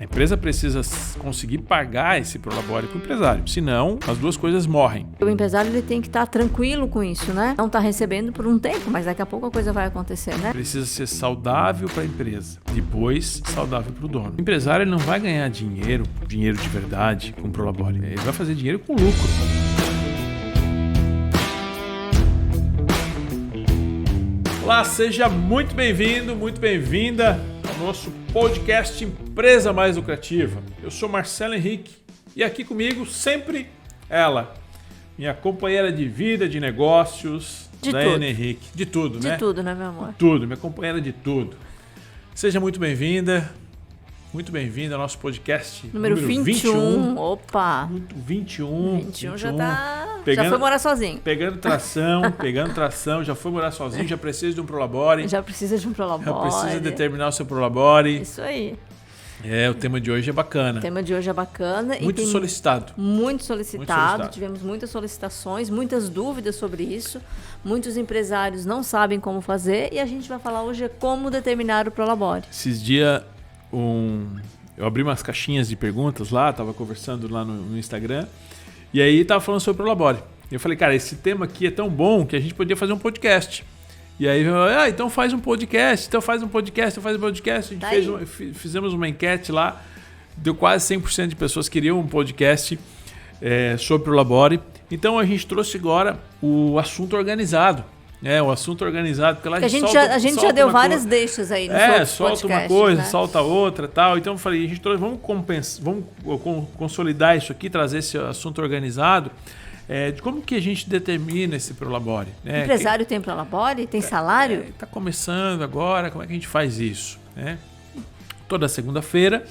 A empresa precisa conseguir pagar esse Prolabore para o empresário, senão as duas coisas morrem. O empresário ele tem que estar tranquilo com isso, né? Não está recebendo por um tempo, mas daqui a pouco a coisa vai acontecer, né? Precisa ser saudável para a empresa, depois saudável para o dono. O empresário ele não vai ganhar dinheiro de verdade com o Prolabore, ele vai fazer dinheiro com lucro. Olá, seja muito bem-vindo, muito bem-vinda ao nosso podcast Empresa Mais Lucrativa. Eu sou Marcelo Henrique e aqui comigo sempre ela, minha companheira de vida, de negócios, Daiane Henrique. De tudo, né? De tudo, né, meu amor? Tudo, minha companheira de tudo. Seja muito bem-vinda ao nosso podcast número 21. Opa! 21 já foi morar sozinho. Pegando tração, já foi morar sozinho, já precisa de um Prolabore. Já precisa de um Prolabore. Já precisa determinar o seu Prolabore. Isso aí. O tema de hoje é bacana. O tema de hoje é bacana. Muito solicitado. Muito solicitado. Tivemos muitas solicitações, muitas dúvidas sobre isso. Muitos empresários não sabem como fazer e a gente vai falar hoje como determinar o Prolabore. Esses dias eu abri umas caixinhas de perguntas lá, estava conversando lá no Instagram, e aí estava falando sobre o Prolabore. Eu falei, cara, esse tema aqui é tão bom que a gente podia fazer um podcast. E aí, então faz um podcast, A gente fizemos uma enquete lá, deu quase 100% de pessoas que queriam um podcast sobre o Prolabore. Então a gente trouxe agora o assunto organizado. O assunto organizado, porque lá a gente já deu várias deixas aí nos outros solta podcasts, uma coisa, né? solta outra, tal. Então eu falei, a gente trouxe, vamos consolidar isso aqui, trazer esse assunto organizado, de como que a gente determina esse Prolabore. O empresário tem Prolabore? Tem salário? Está começando agora, como é que a gente faz isso? Toda segunda-feira,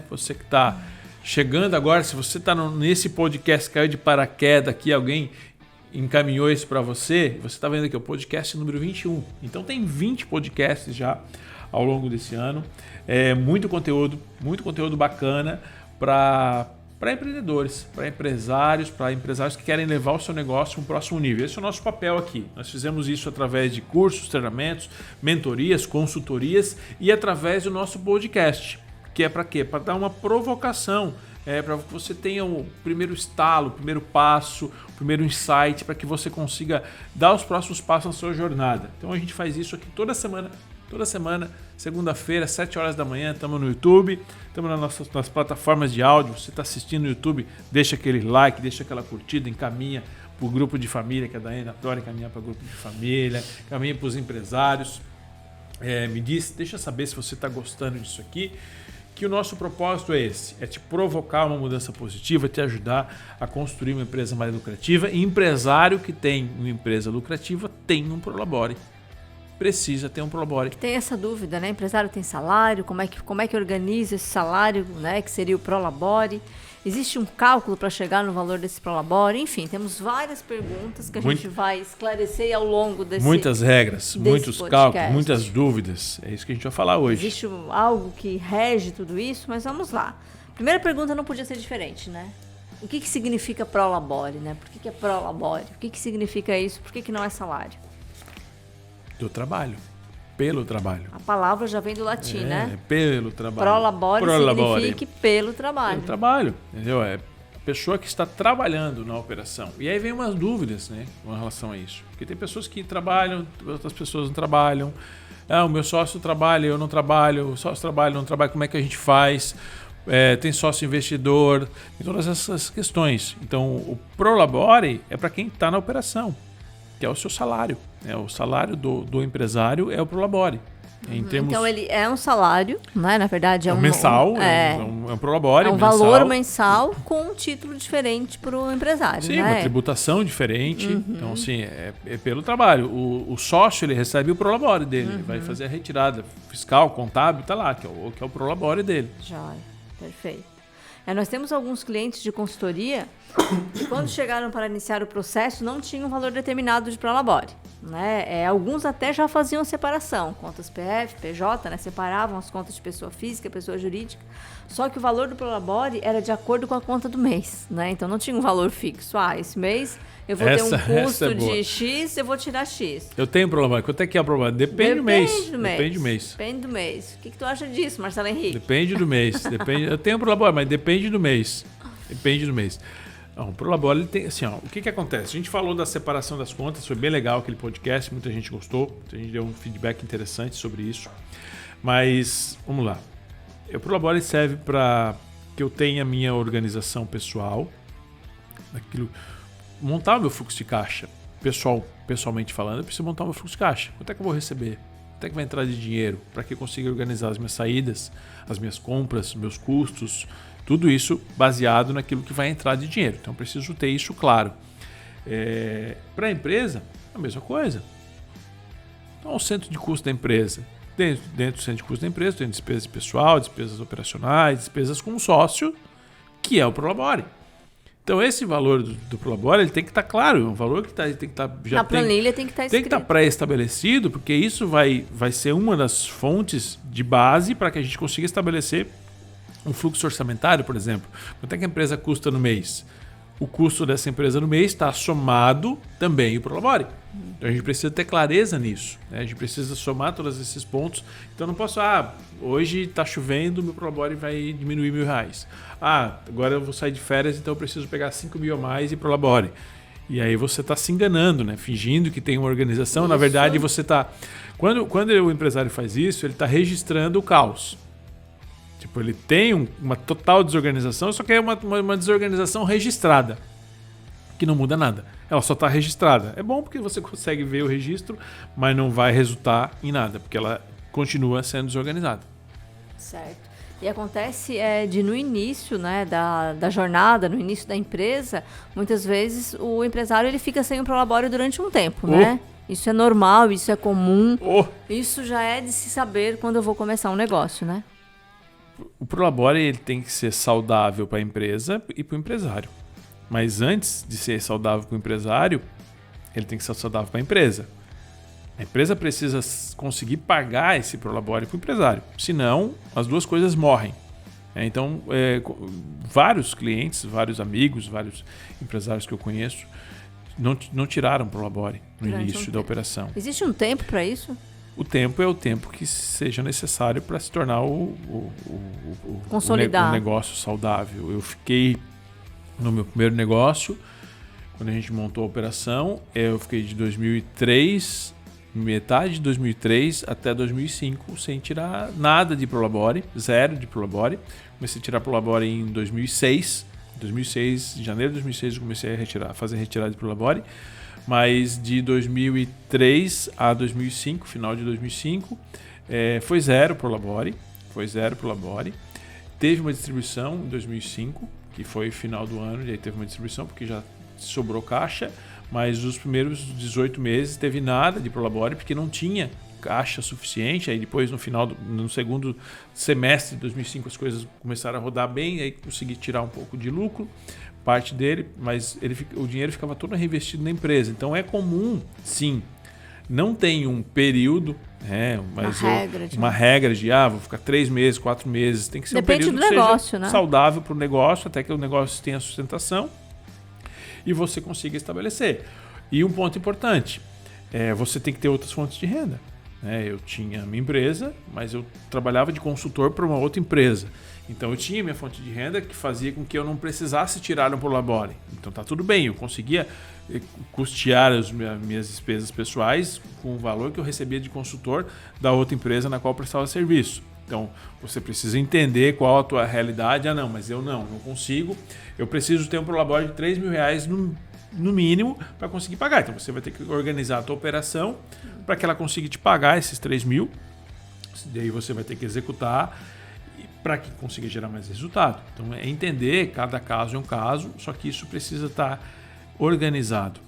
você que está chegando agora, se você está nesse podcast, caiu de paraquedas aqui, alguém encaminhou isso para você, você está vendo aqui o podcast número 21. Então tem 20 podcasts já ao longo desse ano. Muito conteúdo bacana para empreendedores, para empresários que querem levar o seu negócio a um próximo nível. Esse é o nosso papel aqui. Nós fizemos isso através de cursos, treinamentos, mentorias, consultorias e através do nosso podcast. Que é para quê? Para dar uma provocação, para que você tenha o primeiro estalo, o primeiro passo, o primeiro insight, para que você consiga dar os próximos passos na sua jornada. Então a gente faz isso aqui toda semana, segunda-feira, 7 horas da manhã, estamos no YouTube, estamos nas plataformas de áudio. Você está assistindo no YouTube, deixa aquele like, deixa aquela curtida, encaminha para o grupo de família, que a Daiane adora encaminhar para o grupo de família, encaminha para os empresários. Deixa saber se você está gostando disso aqui, que o nosso propósito é esse, te provocar uma mudança positiva, te ajudar a construir uma empresa mais lucrativa. E empresário que tem uma empresa lucrativa tem um Prolabore. Precisa ter um Prolabore. Tem essa dúvida, né? Empresário tem salário, como é que organiza esse salário, né? Que seria o Prolabore. Existe um cálculo para chegar no valor desse Prolabore? Enfim, temos várias perguntas que a gente vai esclarecer ao longo desse muitas regras, muitos podcast. Cálculos, muitas dúvidas. É isso que a gente vai falar hoje. Existe algo que rege tudo isso, mas vamos lá. Primeira pergunta não podia ser diferente, né? O que significa Prolabore, né? Por que é Prolabore? O que significa isso? Por que não é salário? Do trabalho. Pelo trabalho. A palavra já vem do latim, né? Pelo trabalho. Prolabore significa pelo trabalho. Pelo trabalho, entendeu? É a pessoa que está trabalhando na operação. E aí vem umas dúvidas, né, com relação a isso. Porque tem pessoas que trabalham, outras pessoas não trabalham. O meu sócio trabalha, eu não trabalho. O sócio trabalha, eu não trabalho. Como é que a gente faz? Tem sócio investidor. Tem todas essas questões. Então, o Prolabore é para quem está na operação, que é o seu salário. O salário do empresário é o Prolabore. Então ele é um salário, né? Na verdade é um mensal, é um Prolabore. É um valor mensal com um título diferente para o empresário. Sim, né? Uma tributação diferente. Então, assim, é pelo trabalho. O sócio ele recebe o Prolabore dele. Ele vai fazer a retirada fiscal, contábil, tá lá, que é o Prolabore dele. Joia, perfeito. Nós temos alguns clientes de consultoria que, quando chegaram para iniciar o processo, não tinham um valor determinado de Prolabore. Né? Alguns até já faziam separação, contas PF, PJ, né? Separavam as contas de pessoa física, pessoa jurídica, só que o valor do Prolabore era de acordo com a conta do mês, né? Então não tinha um valor fixo. Esse mês eu vou ter um custo de X, eu vou tirar X. Eu tenho Prolabore. Quanto é que é o Prolabore? Depende do mês. Depende do mês. O que tu acha disso, Marcelo Henrique? Depende do mês. Eu tenho Prolabore, mas depende do mês. Depende do mês. O Prolabore, ele tem, assim, o que acontece? A gente falou da separação das contas, foi bem legal aquele podcast, muita gente gostou, a gente deu um feedback interessante sobre isso. Mas, vamos lá. O Prolabore serve para que eu tenha a minha organização pessoal, montar o meu fluxo de caixa. Pessoalmente falando, eu preciso montar o meu fluxo de caixa. Quanto é que eu vou receber? Quanto é que vai entrar de dinheiro? Para que eu consiga organizar as minhas saídas, as minhas compras, meus custos. Tudo isso baseado naquilo que vai entrar de dinheiro. Então, eu preciso ter isso claro. Para a empresa, a mesma coisa. Então, o centro de custo da empresa. Dentro do centro de custo da empresa, tem despesas de pessoal, despesas operacionais, despesas com sócio, que é o Prolabore. Então, esse valor do Prolabore, ele tem que estar claro. É um valor que tem que estar... Na planilha tem que estar escrito. Tem que estar pré-estabelecido, porque isso vai ser uma das fontes de base para que a gente consiga estabelecer um fluxo orçamentário, por exemplo. Quanto é que a empresa custa no mês? O custo dessa empresa no mês está somado também o Prolabore. Então a gente precisa ter clareza nisso. Né? A gente precisa somar todos esses pontos. Então não posso, hoje está chovendo, meu Prolabore vai diminuir R$1.000. Agora eu vou sair de férias, então eu preciso pegar 5 mil a mais e Prolabore. E aí você está se enganando, né? Fingindo que tem uma organização. Isso. Na verdade, você está... Quando o empresário faz isso, ele está registrando o caos. Tipo, ele tem uma total desorganização, só que é uma desorganização registrada, que não muda nada. Ela só está registrada. É bom porque você consegue ver o registro, mas não vai resultar em nada, porque ela continua sendo desorganizada. Certo. E acontece no início, né, da jornada, no início da empresa, muitas vezes o empresário ele fica sem o Prolabore durante um tempo, né? Isso é normal, isso é comum. Isso já é de se saber quando eu vou começar um negócio, né? O Prolabore ele tem que ser saudável para a empresa e para o empresário. Mas antes de ser saudável para o empresário, ele tem que ser saudável para a empresa. A empresa precisa conseguir pagar esse Prolabore para o empresário. Senão, as duas coisas morrem. Então, vários clientes, vários amigos, vários empresários que eu conheço não tiraram Prolabore no início da operação. Existe um tempo para isso? O tempo é o tempo que seja necessário para se tornar consolidar o negócio saudável. Eu fiquei no meu primeiro negócio, quando a gente montou a operação, eu fiquei de 2003, metade de 2003 até 2005, sem tirar nada de Prolabore, zero de Prolabore. Comecei a tirar Prolabore em 2006. Em janeiro de 2006 eu comecei a fazer retirada de Prolabore. Mas de 2003 a 2005, final de 2005, foi zero Prolabore. Teve uma distribuição em 2005, que foi final do ano, e aí teve uma distribuição porque já sobrou caixa, mas os primeiros 18 meses teve nada de Prolabore porque não tinha caixa suficiente. Aí depois no segundo semestre de 2005 as coisas começaram a rodar bem, aí consegui tirar um pouco de lucro, parte dele, mas o dinheiro ficava todo reinvestido na empresa. Então é comum, sim, não tem um período, mas uma regra de vou ficar 3 meses, 4 meses, tem que ser Depende um período do que negócio, seja né? saudável para o negócio, até que o negócio tenha sustentação e você consiga estabelecer. E um ponto importante, você tem que ter outras fontes de renda. Eu tinha a minha empresa, mas eu trabalhava de consultor para uma outra empresa. Então eu tinha minha fonte de renda que fazia com que eu não precisasse tirar um Prolabore. Então tá tudo bem, eu conseguia custear as minhas despesas pessoais com o valor que eu recebia de consultor da outra empresa na qual eu prestava serviço. Então você precisa entender qual a tua realidade. Não, mas eu não consigo. Eu preciso ter um Prolabore de R$3.000 no mínimo para conseguir pagar. Então você vai ter que organizar a tua operação para que ela consiga te pagar esses 3 mil. Daí você vai ter que executar para que consiga gerar mais resultado. Então é entender, cada caso é um caso, só que isso precisa estar organizado.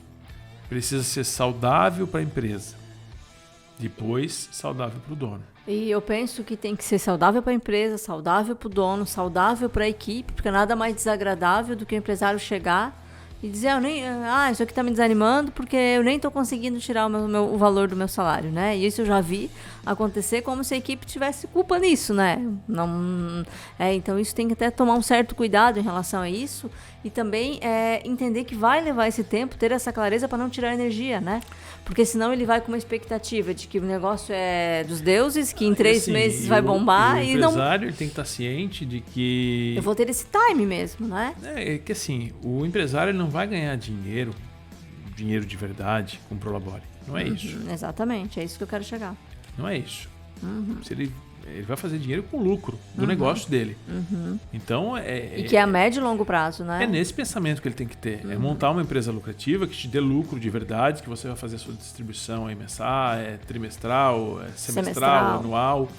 Precisa ser saudável para a empresa. Depois, saudável para o dono. E eu penso que tem que ser saudável para a empresa, saudável para o dono, saudável para a equipe, porque nada mais desagradável do que o empresário chegar e dizer, isso aqui está me desanimando porque eu nem estou conseguindo tirar o valor do meu salário, né? E isso eu já vi acontecer como se a equipe tivesse culpa nisso, né? Então isso tem que até tomar um certo cuidado em relação a isso e também entender que vai levar esse tempo, ter essa clareza para não tirar energia, né? Porque senão ele vai com uma expectativa de que o negócio é dos deuses, que em 3 meses vai bombar. O empresário ele tem que estar ciente de que... Eu vou ter esse time mesmo, né? É que assim, o empresário ele não vai ganhar dinheiro de verdade com o Prolabore. Não é isso. Exatamente, é isso que eu quero chegar. Não é isso. Se ele vai fazer dinheiro com lucro do negócio dele. Então, e que é a médio e longo prazo, né? É nesse pensamento que ele tem que ter. É montar uma empresa lucrativa que te dê lucro de verdade, que você vai fazer a sua distribuição mensal, trimestral, semestral, anual.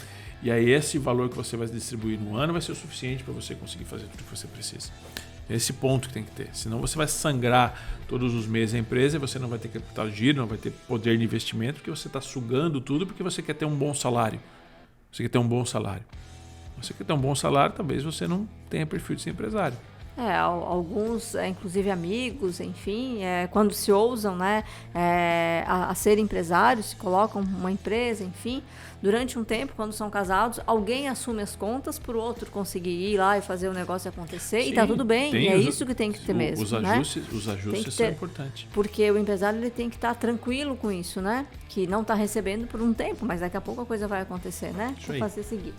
E aí esse valor que você vai distribuir no ano vai ser o suficiente para você conseguir fazer tudo que você precisa. Esse ponto que tem que ter. Senão você vai sangrar todos os meses a empresa e você não vai ter capital de giro, não vai ter poder de investimento, porque você está sugando tudo porque você quer ter um bom salário. Você quer ter um bom salário. Você quer ter um bom salário, talvez você não tenha perfil de ser empresário. Alguns, inclusive amigos, enfim, quando se ousam, né, a ser empresários, se colocam uma empresa, enfim, durante um tempo, quando são casados, alguém assume as contas para o outro conseguir ir lá e fazer o negócio acontecer. Sim, e tá tudo bem, e é isso que tem que ter mesmo. Os ajustes são importantes. Porque o empresário ele tem que estar tranquilo com isso, né? Que não está recebendo por um tempo, mas daqui a pouco a coisa vai acontecer, né? Vou fazer seguir.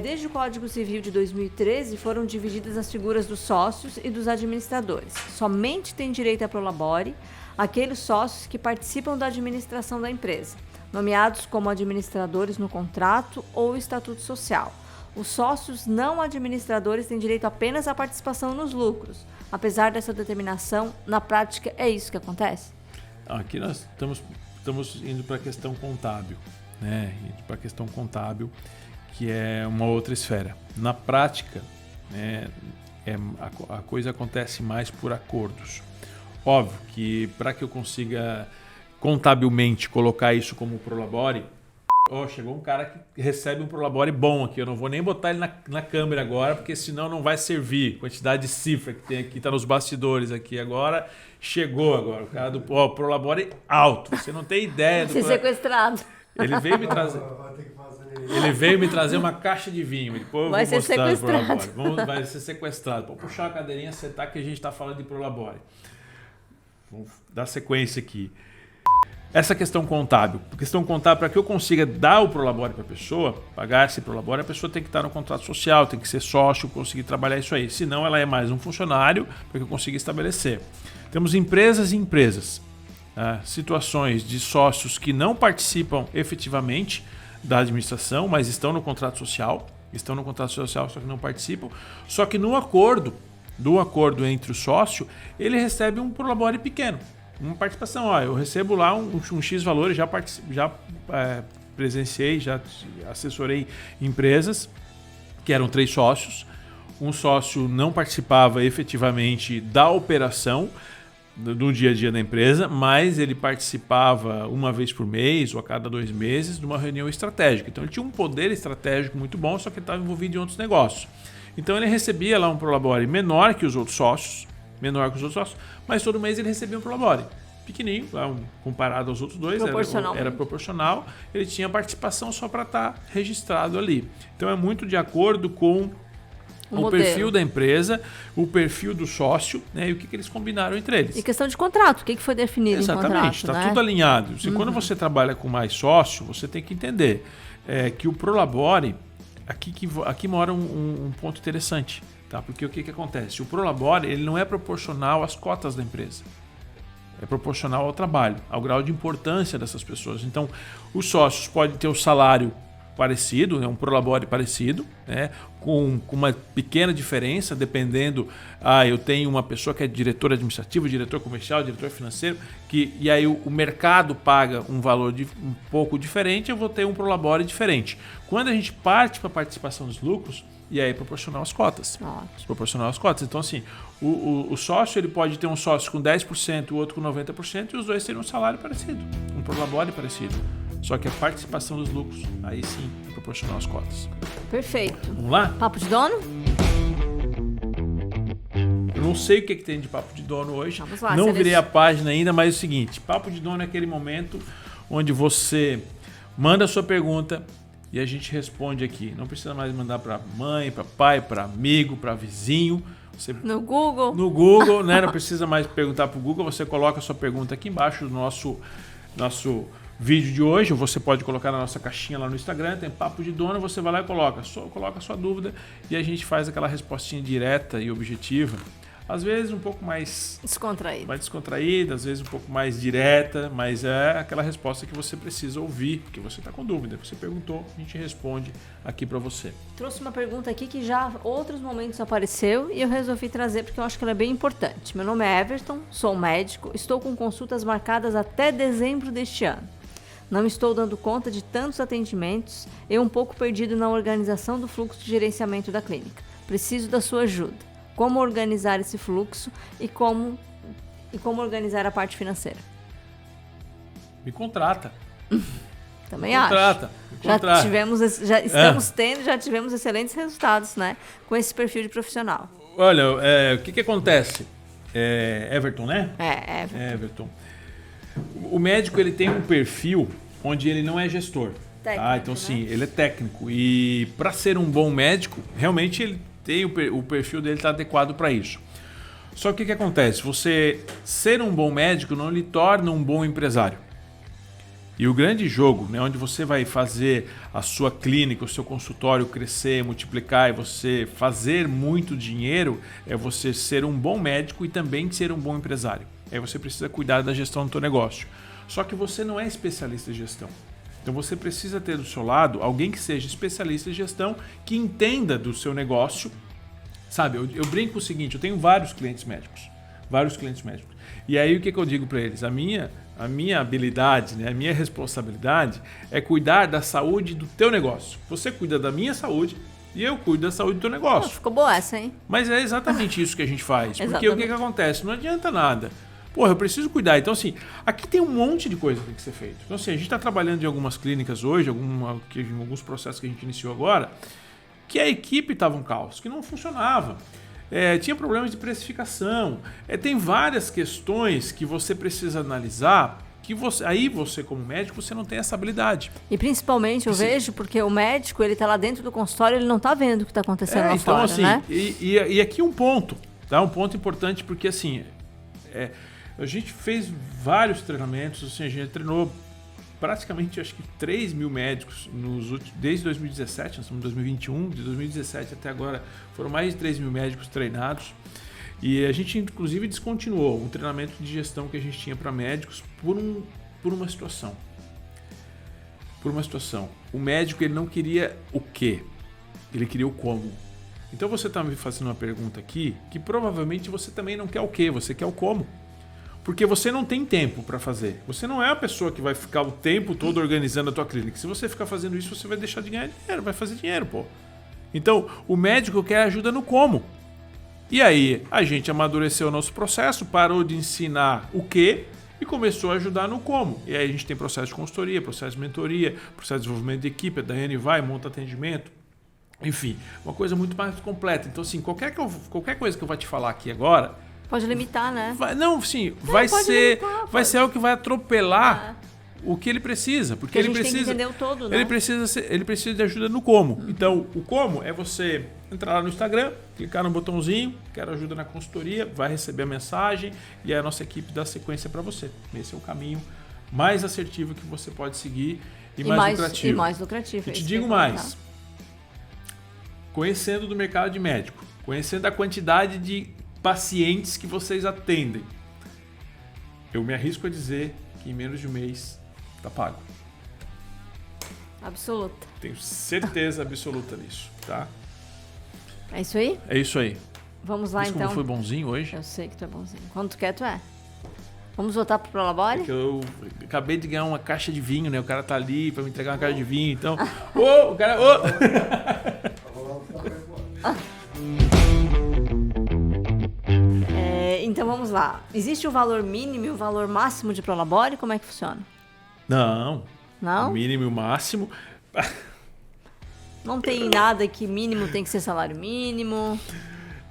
Desde o Código Civil de 2013, foram divididas as figuras dos sócios e dos administradores. Somente tem direito a Prolabore aqueles sócios que participam da administração da empresa, nomeados como administradores no contrato ou estatuto social. Os sócios não administradores têm direito apenas à participação nos lucros. Apesar dessa determinação, na prática é isso que acontece? Aqui nós estamos indo para a questão contábil, né? Para a questão contábil, que é uma outra esfera. Na prática, a coisa acontece mais por acordos. Óbvio que para que eu consiga contabilmente colocar isso como Prolabore, chegou um cara que recebe um Prolabore bom aqui, eu não vou nem botar ele na câmera agora, porque senão não vai servir. Quantidade de cifra que tem aqui, está nos bastidores aqui agora, chegou agora, o cara do Prolabore alto, você não tem ideia do... Ser sequestrado. Ele veio me trazer... Ele veio me trazer uma caixa de vinho. Depois vai ser sequestrado. Vai ser sequestrado. Vou puxar a cadeirinha, sentar que a gente está falando de Prolabore. Vamos dar sequência aqui. Essa questão contábil. Para que eu consiga dar o Prolabore para a pessoa, pagar esse Prolabore, a pessoa tem que estar no contrato social, tem que ser sócio, conseguir trabalhar isso aí. Senão ela é mais um funcionário para que eu consiga estabelecer. Temos empresas e empresas. Situações de sócios que não participam efetivamente da administração, mas estão no contrato social, só que não participam. Só que no acordo entre o sócio, ele recebe um Prolabore pequeno, uma participação. Eu recebo lá um X valor, já presenciei, já assessorei empresas que eram 3 sócios. Um sócio não participava efetivamente da operação, do dia a dia da empresa, mas ele participava uma vez por mês ou a cada 2 meses de uma reunião estratégica. Então ele tinha um poder estratégico muito bom, só que ele estava envolvido em outros negócios. Então ele recebia lá um Prolabore menor que os outros sócios, mas todo mês ele recebia um Prolabore pequenininho, comparado aos outros 2, era proporcional, ele tinha participação só para estar registrado ali. Então é muito de acordo com o perfil da empresa, o perfil do sócio, né, e o que eles combinaram entre eles. E questão de contrato, o que foi definido em contrato. Exatamente, está tudo alinhado. Quando você trabalha com mais sócio, você tem que entender que o Prolabore, aqui mora um ponto interessante, tá? Porque o que acontece? O Prolabore ele não é proporcional às cotas da empresa. É proporcional ao trabalho, ao grau de importância dessas pessoas. Então, os sócios podem ter o salário parecido, um Prolabore parecido, né, com uma pequena diferença, dependendo, eu tenho uma pessoa que é diretor administrativo, diretor comercial, diretor financeiro, e aí o mercado paga um valor um pouco diferente, eu vou ter um Prolabore diferente. Quando a gente parte para a participação dos lucros, e aí proporcional às cotas. Proporcional às cotas. Então, assim, o sócio ele pode ter um sócio com 10%, o outro com 90%, e os dois terem um salário parecido, um Prolabore parecido. Só que a participação dos lucros, aí sim, é proporcional às cotas. Perfeito. Vamos lá? Papo de dono? Eu não sei o que tem de papo de dono hoje. Vamos lá, não virei a página ainda, mas é o seguinte, papo de dono é aquele momento onde você manda a sua pergunta e a gente responde aqui. Não precisa mais mandar para mãe, para pai, para amigo, para vizinho. Você, no Google. No Google, né? Não precisa mais perguntar para o Google. Você coloca a sua pergunta aqui embaixo do nosso vídeo de hoje. Ou você pode colocar na nossa caixinha lá no Instagram. Tem papo de dono. Você vai lá e coloca a sua dúvida e a gente faz aquela respostinha direta e objetiva. Às vezes um pouco mais descontraída, às vezes um pouco mais direta, mas é aquela resposta que você precisa ouvir, porque você está com dúvida. Você perguntou, a gente responde aqui para você. Trouxe uma pergunta aqui que já outros momentos apareceu e eu resolvi trazer porque eu acho que ela é bem importante. Meu nome é Everton, sou médico, estou com consultas marcadas até dezembro deste ano. Não estou dando conta de tantos atendimentos e um pouco perdido na organização do fluxo de gerenciamento da clínica. Preciso da sua ajuda. Como organizar esse fluxo e como organizar a parte financeira. Me contrata. Também acho. Já tivemos excelentes resultados, né, com esse perfil de profissional. Olha, o que acontece? Everton, né? Everton. O médico ele tem um perfil onde ele não é gestor. Técnico, então, sim, ele é técnico. E para ser um bom médico, realmente ele o perfil dele está adequado para isso. Só que o que acontece? Você ser um bom médico não lhe torna um bom empresário. E o grande jogo, né, onde você vai fazer a sua clínica, o seu consultório crescer, multiplicar e você fazer muito dinheiro, é você ser um bom médico e também ser um bom empresário. Aí você precisa cuidar da gestão do seu negócio. Só que você não é especialista em gestão. Então você precisa ter do seu lado alguém que seja especialista em gestão, que entenda do seu negócio. Sabe, eu brinco o seguinte, eu tenho vários clientes médicos. E aí o que eu digo para eles? A minha habilidade, né, a minha responsabilidade é cuidar da saúde do teu negócio. Você cuida da minha saúde e eu cuido da saúde do teu negócio. Ficou boa essa, hein? Mas é exatamente isso que a gente faz. Porque o que acontece? Não adianta nada. Porra, eu preciso cuidar. Então, assim, aqui tem um monte de coisa que tem que ser feito. Então, assim, a gente está trabalhando em algumas clínicas hoje, alguns processos que a gente iniciou agora, que a equipe estava um caos, que não funcionava. Tinha problemas de precificação. Tem várias questões que você precisa analisar, que você como médico, você não tem essa habilidade. E principalmente eu vejo porque o médico, ele está lá dentro do consultório, ele não está vendo o que está acontecendo lá então, fora, assim, né? E aqui um ponto, tá? Um ponto importante, porque assim... a gente fez vários treinamentos, assim, a gente treinou praticamente, acho que 3 mil médicos desde 2017, nós estamos em 2021, de 2017 até agora foram mais de 3 mil médicos treinados e a gente inclusive descontinuou um treinamento de gestão que a gente tinha para médicos por uma situação. O médico ele não queria o quê? Ele queria o como. Então você está me fazendo uma pergunta aqui que provavelmente você também não quer o quê, você quer o como. Porque você não tem tempo para fazer. Você não é a pessoa que vai ficar o tempo todo organizando a tua clínica. Se você ficar fazendo isso, você vai deixar de ganhar dinheiro, vai fazer dinheiro, pô. Então, o médico quer ajuda no como. E aí, a gente amadureceu o nosso processo, parou de ensinar o quê e começou a ajudar no como. E aí a gente tem processo de consultoria, processo de mentoria, processo de desenvolvimento de equipe, a Daiane vai, monta atendimento. Enfim, uma coisa muito mais completa. Então, assim, qualquer coisa que eu vou te falar aqui agora... Pode limitar, né? Vai ser algo que vai atropelar o que ele precisa. Porque ele precisa, tem que entender o todo, né? Ele precisa de ajuda no como. Então, o como é você entrar lá no Instagram, clicar no botãozinho, quero ajuda na consultoria, vai receber a mensagem e a nossa equipe dá sequência para você. Esse é o caminho mais assertivo que você pode seguir e mais lucrativo. E mais lucrativo. E te digo mais. Conhecendo do mercado de médico, conhecendo a quantidade de pacientes que vocês atendem, eu me arrisco a dizer que em menos de um mês está pago. Absoluta. Tenho certeza absoluta disso, tá? É isso aí? É isso aí. Vamos lá, então. Como foi bonzinho hoje? Eu sei que tu é bonzinho. Quando tu quer, tu é. Vamos voltar pro Prolabore? Porque eu acabei de ganhar uma caixa de vinho, né? O cara tá ali para me entregar uma caixa de vinho, então... o cara... Então vamos lá. Existe o valor mínimo e o valor máximo de Prolabore? Como é que funciona? Não. Não? O mínimo e o máximo. Não tem nada que mínimo tem que ser salário mínimo.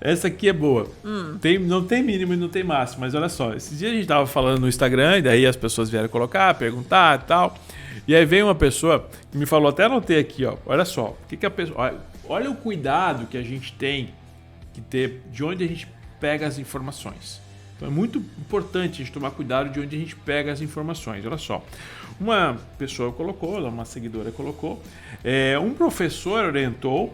Essa aqui é boa. Não tem mínimo e não tem máximo, mas olha só. Esses dias a gente tava falando no Instagram, e daí as pessoas vieram colocar, perguntar e tal. E aí veio uma pessoa que me falou, até anotei aqui, ó. Olha só, o que a pessoa. Olha o cuidado que a gente tem que ter de onde a gente pega as informações. Então é muito importante a gente tomar cuidado de onde a gente pega as informações. Olha só. Uma pessoa colocou, uma seguidora colocou, um professor orientou,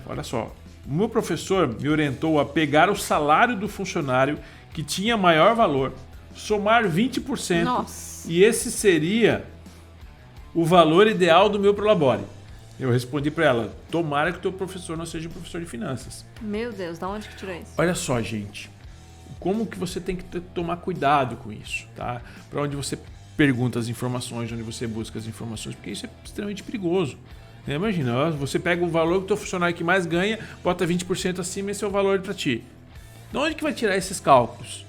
olha só, o meu professor me orientou a pegar o salário do funcionário que tinha maior valor, somar 20%, Nossa. E esse seria o valor ideal do meu Prolabore. Eu respondi para ela, tomara que o teu professor não seja professor de finanças. Meu Deus, da onde que tirou isso? Olha só, gente, como que você tem que tomar cuidado com isso, tá? Para onde você pergunta as informações, onde você busca as informações, porque isso é extremamente perigoso. Imagina, você pega o valor que o teu funcionário que mais ganha, bota 20% acima e esse é o valor para ti. De onde que vai tirar esses cálculos?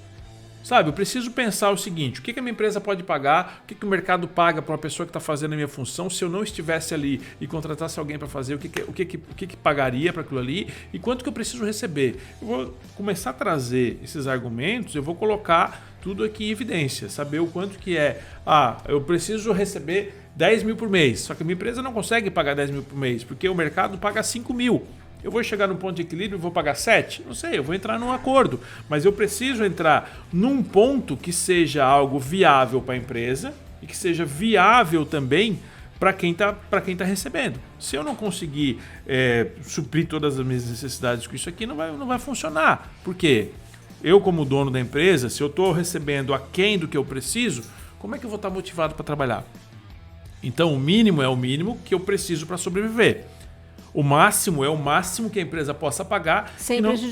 Sabe, eu preciso pensar o seguinte, o que a minha empresa pode pagar, o que o mercado paga para uma pessoa que está fazendo a minha função, se eu não estivesse ali e contratasse alguém para fazer, o que pagaria para aquilo ali e quanto que eu preciso receber. Eu vou começar a trazer esses argumentos, eu vou colocar tudo aqui em evidência, saber o quanto que é. Eu preciso receber 10 mil por mês, só que a minha empresa não consegue pagar 10 mil por mês, porque o mercado paga 5 mil. Eu vou chegar num ponto de equilíbrio e vou pagar 7? Não sei, eu vou entrar num acordo. Mas eu preciso entrar num ponto que seja algo viável para a empresa e que seja viável também para quem tá recebendo. Se eu não conseguir suprir todas as minhas necessidades com isso aqui, não vai funcionar. Por quê? Eu, como dono da empresa, se eu estou recebendo aquém do que eu preciso, como é que eu vou estar motivado para trabalhar? Então, o mínimo é o mínimo que eu preciso para sobreviver. O máximo é o máximo que a empresa possa pagar,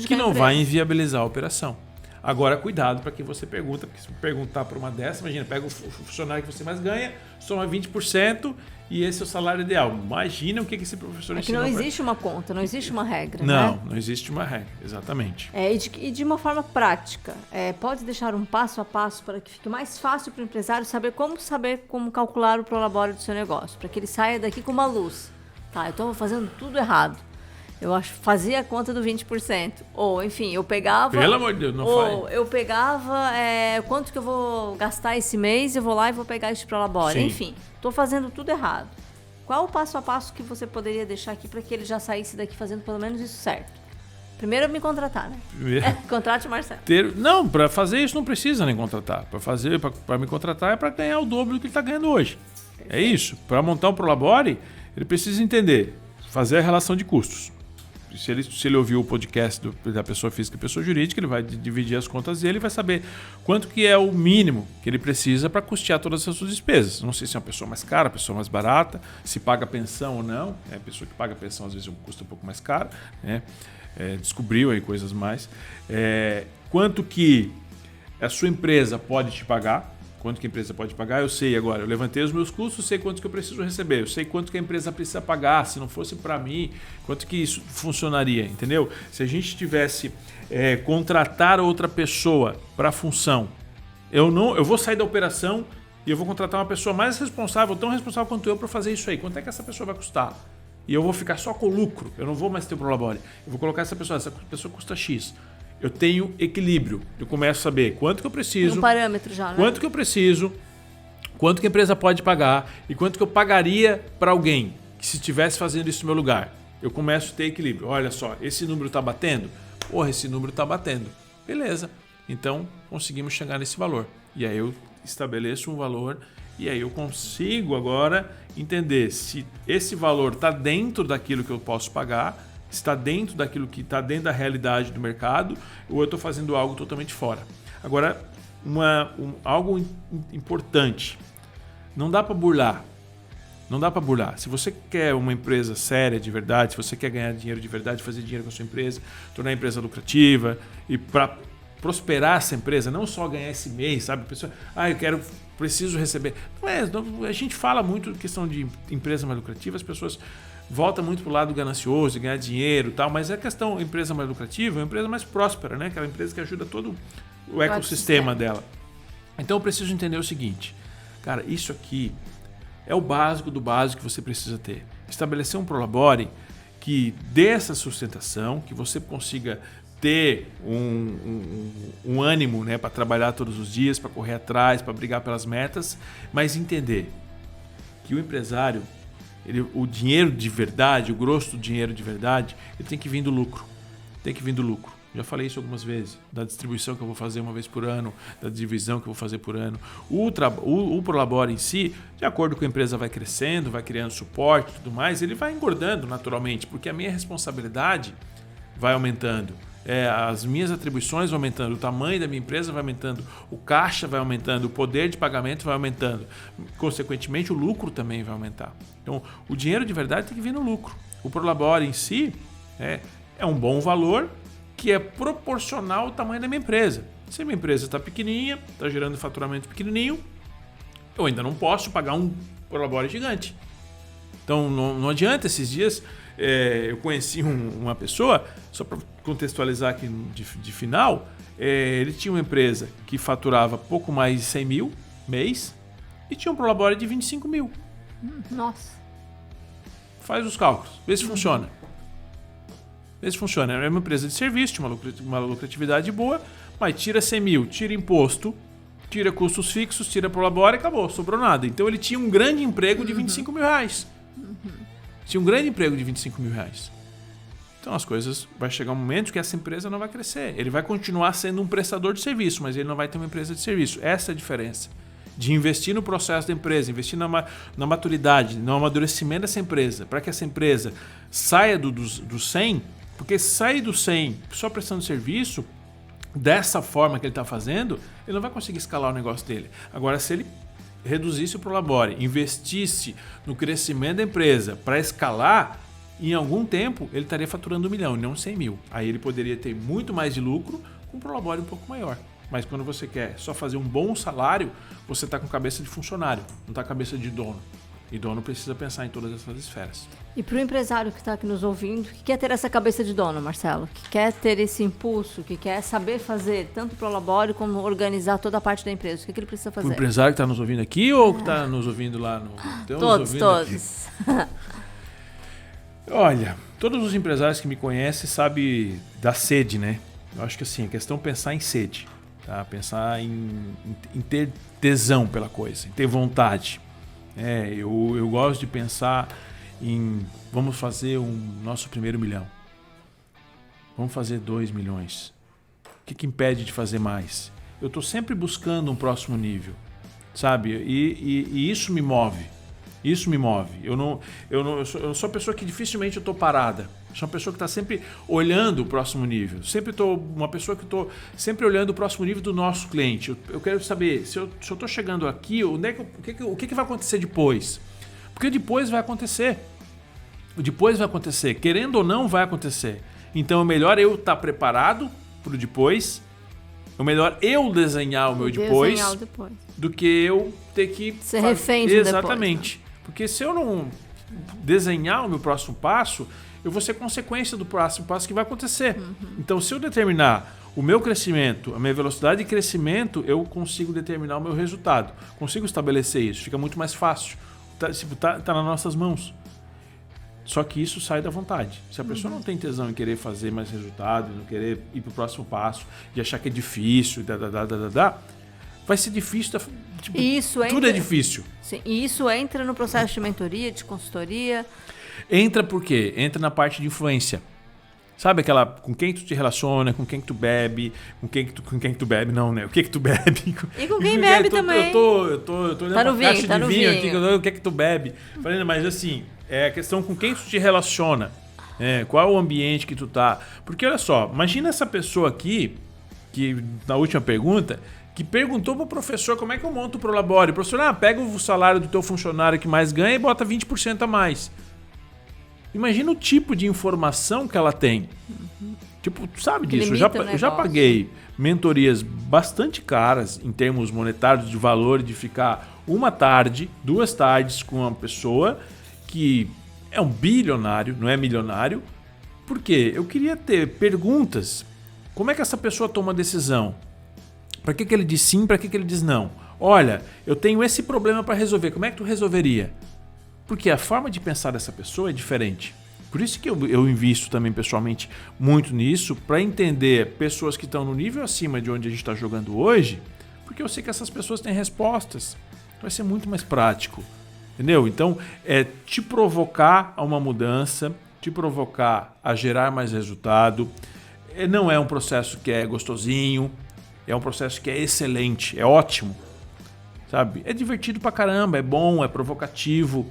que não vai inviabilizar a operação. Agora, cuidado para quem você pergunta, porque se perguntar para uma dessas, imagina, pega o funcionário que você mais ganha, soma 20% e esse é o salário ideal. Imagina o que esse professor ensinou. É que não existe uma conta, não existe uma regra, Não, né? não existe uma regra, exatamente. E de uma forma prática, pode deixar um passo a passo para que fique mais fácil para o empresário saber como calcular o prolabore do seu negócio, para que ele saia daqui com uma luz. Tá, eu estou fazendo tudo errado. Eu fazia a conta do 20%. Ou, enfim, eu pegava... Pelo amor de Deus, não faz. Ou eu pegava quanto que eu vou gastar esse mês, eu vou lá e vou pegar isso prolabore. Sim. Enfim, estou fazendo tudo errado. Qual o passo a passo que você poderia deixar aqui para que ele já saísse daqui fazendo pelo menos isso certo? Primeiro me contratar, né? Contrate o Marcelo. Não, para fazer isso não precisa nem contratar. Para me contratar é para ganhar o dobro do que ele está ganhando hoje. Perfeito. É isso. Para montar um prolabore, ele precisa entender, fazer a relação de custos. Se ele ouviu o podcast da pessoa física e pessoa jurídica, ele vai dividir as contas dele e vai saber quanto que é o mínimo que ele precisa para custear todas as suas despesas. Não sei se é uma pessoa mais cara, pessoa mais barata, se paga pensão ou não. A pessoa que paga pensão às vezes custa um pouco mais caro, né? Descobriu aí coisas mais. Quanto que a sua empresa pode te pagar? Quanto que a empresa pode pagar, eu sei agora. Eu levantei os meus custos, sei quanto que eu preciso receber. Eu sei quanto que a empresa precisa pagar. Se não fosse para mim, quanto que isso funcionaria, entendeu? Se a gente tivesse contratar outra pessoa para a função, eu vou sair da operação e eu vou contratar uma pessoa mais responsável, tão responsável quanto eu para fazer isso aí. Quanto é que essa pessoa vai custar? E eu vou ficar só com o lucro. Eu não vou mais ter o prolabore. Eu vou colocar essa pessoa custa X. Eu tenho equilíbrio. Eu começo a saber quanto que eu preciso. Um parâmetro já, né? Quanto que eu preciso, quanto que a empresa pode pagar e quanto que eu pagaria para alguém que se estivesse fazendo isso no meu lugar. Eu começo a ter equilíbrio. Olha só, esse número está batendo? Porra, esse número está batendo. Beleza. Então, conseguimos chegar nesse valor. E aí eu estabeleço um valor e aí eu consigo agora entender se esse valor está dentro daquilo que eu posso pagar, está dentro daquilo que está dentro da realidade do mercado, ou eu estou fazendo algo totalmente fora. Agora, algo importante, não dá para burlar. Não dá para burlar. Se você quer uma empresa séria de verdade, se você quer ganhar dinheiro de verdade, fazer dinheiro com a sua empresa, tornar a empresa lucrativa e para prosperar essa empresa, não só ganhar esse mês, sabe? A pessoa, preciso receber. A gente fala muito de questão de empresa mais lucrativa, as pessoas volta muito para o lado ganancioso, de ganhar dinheiro e tal, mas a questão empresa mais lucrativa é uma empresa mais próspera, né? Aquela empresa que ajuda todo o ecossistema dela. Então eu preciso entender o seguinte, cara, isso aqui É o básico do básico que você precisa ter. Estabelecer um Prolabore que dê essa sustentação, que você consiga ter um ânimo, né, para trabalhar todos os dias, para correr atrás, para brigar pelas metas, mas entender que o empresário, o dinheiro de verdade, o grosso do dinheiro de verdade, ele tem que vir do lucro. Tem que vir do lucro. Já falei isso algumas vezes, da distribuição que eu vou fazer uma vez por ano, da divisão que eu vou fazer por ano. O Prolabore em si, de acordo com a empresa vai crescendo, vai criando suporte e tudo mais, ele vai engordando naturalmente, porque a minha responsabilidade vai aumentando. As minhas atribuições vão aumentando, o tamanho da minha empresa vai aumentando, o caixa vai aumentando, o poder de pagamento vai aumentando. Consequentemente, o lucro também vai aumentar. Então, o dinheiro de verdade tem que vir no lucro. O Prolabore em si é um bom valor que é proporcional ao tamanho da minha empresa. Se a minha empresa está pequenininha, está gerando faturamento pequenininho, eu ainda não posso pagar um Prolabore gigante. Então, não adianta. Esses dias eu conheci uma pessoa, só para contextualizar aqui de final, ele tinha uma empresa que faturava pouco mais de 100 mil mês e tinha um Prolabore de 25 mil. Nossa. Faz os cálculos, vê se funciona. Vê se funciona. É uma empresa de serviço, tinha uma lucratividade boa, mas tira 100 mil, tira imposto, tira custos fixos, tira Prolabore e acabou, sobrou nada. Então ele tinha um grande emprego de 25 mil reais. Tinha um grande emprego de 25 mil reais. Então as coisas, vai chegar um momento que essa empresa não vai crescer. Ele vai continuar sendo um prestador de serviço, mas ele não vai ter uma empresa de serviço. Essa é a diferença. De investir no processo da empresa, investir na maturidade, no amadurecimento dessa empresa, para que essa empresa saia do 100, porque sair do 100 só prestando serviço, dessa forma que ele está fazendo, ele não vai conseguir escalar o negócio dele. Agora, se ele reduzisse o Prolabore, investisse no crescimento da empresa para escalar, em algum tempo ele estaria faturando 1 milhão, não 100 mil. Aí ele poderia ter muito mais de lucro com um Prolabore um pouco maior. Mas quando você quer só fazer um bom salário, você está com cabeça de funcionário, não está com cabeça de dono. E dono precisa pensar em todas essas esferas. E para o empresário que está aqui nos ouvindo, que quer ter essa cabeça de dono, Marcelo, que quer ter esse impulso, que quer saber fazer tanto Prolabore como organizar toda a parte da empresa, o que ele precisa fazer? O empresário que está nos ouvindo aqui ou que está nos ouvindo lá no... Todos. Olha, todos os empresários que me conhecem sabem da sede, né? Eu acho que assim, a questão é pensar em sede, tá? Pensar em ter tesão pela coisa, em ter vontade. Eu gosto de pensar em vamos fazer nosso primeiro 1 milhão. Vamos fazer 2 milhões. O que impede de fazer mais? Eu estou sempre buscando um próximo nível, sabe? E isso me move. Isso me move. Eu sou uma pessoa que dificilmente eu estou parada. Eu sou uma pessoa que está sempre olhando o próximo nível. Uma pessoa que estou sempre olhando o próximo nível do nosso cliente. Eu quero saber, se eu estou chegando aqui, o que vai acontecer depois? Porque depois vai acontecer. Depois vai acontecer. Querendo ou não, vai acontecer. Então é melhor eu estar preparado para o depois. É melhor eu desenhar o meu depois do que eu ter que ser refém do exatamente. Depois, né? Porque se eu não desenhar o meu próximo passo, eu vou ser consequência do próximo passo que vai acontecer. Então, se eu determinar o meu crescimento, a minha velocidade de crescimento, eu consigo determinar o meu resultado. Consigo estabelecer isso. Fica muito mais fácil. Tá nas nossas mãos. Só que isso sai da vontade. Se a pessoa não tem tesão em querer fazer mais resultado, não querer ir para o próximo passo, de achar que é difícil, vai ser difícil. Tudo é difícil. Sim, e isso entra no processo de mentoria, de consultoria? Entra por quê? Entra na parte de influência. Sabe aquela com quem tu te relaciona, com quem que tu bebe, com quem que tu bebe, não, né? O que tu bebe? E com quem bebe também. Eu tô olhando uma caixa de vinho aqui, o que tu bebe. Mas assim, é a questão com quem tu te relaciona. Qual é o ambiente que tu tá. Porque olha só, imagina essa pessoa aqui, que na última pergunta, que perguntou pro professor como é que eu monto o Prolabore. O professor, pega o salário do teu funcionário que mais ganha e bota 20% a mais. Imagina o tipo de informação que ela tem. Tipo, tu sabe disso. Eu já paguei mentorias bastante caras em termos monetários de valor, de ficar 1 tarde, 2 tardes com uma pessoa que é um bilionário, não é milionário. Por quê? Eu queria ter perguntas. Como é que essa pessoa toma decisão? Para que ele diz sim, para que ele diz não? Olha, eu tenho esse problema para resolver, como é que tu resolveria? Porque a forma de pensar dessa pessoa é diferente. Por isso que eu invisto também pessoalmente muito nisso, para entender pessoas que estão no nível acima de onde a gente está jogando hoje, porque eu sei que essas pessoas têm respostas. Vai ser muito mais prático. Entendeu? Então, é te provocar a uma mudança, te provocar a gerar mais resultado. Não é um processo que é gostosinho, é um processo que é excelente, é ótimo. Sabe? É divertido pra caramba, é bom, é provocativo.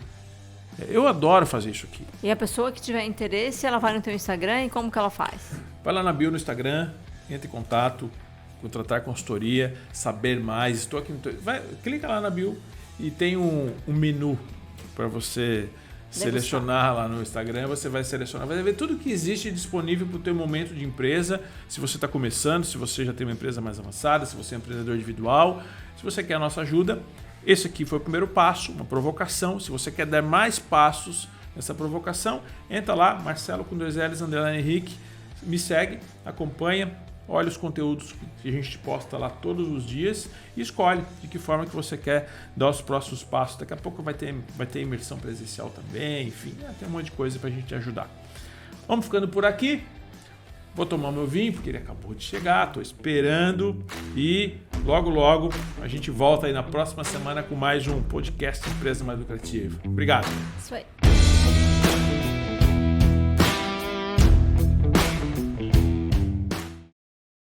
Eu adoro fazer isso aqui. E a pessoa que tiver interesse, ela vai no teu Instagram e como que ela faz? Vai lá na bio no Instagram, entre em contato, contratar consultoria, saber mais. Estou aqui no clica lá na bio e tem um menu para você selecionar lá no Instagram. Você vai selecionar, vai ver tudo que existe disponível para o teu momento de empresa. Se você está começando, se você já tem uma empresa mais avançada, se você é um empreendedor individual, se você quer a nossa ajuda. Esse aqui foi o primeiro passo, uma provocação. Se você quer dar mais passos nessa provocação, entra lá, Marcelo com 2 L's, _Henrique, me segue, acompanha, olha os conteúdos que a gente posta lá todos os dias e escolhe de que forma que você quer dar os próximos passos. Daqui a pouco vai ter imersão presencial também, enfim, tem um monte de coisa para a gente ajudar. Vamos ficando por aqui. Vou tomar meu vinho, porque ele acabou de chegar, estou esperando e logo a gente volta aí na próxima semana com mais um podcast Empresa Mais Lucrativa. Obrigado. Isso aí.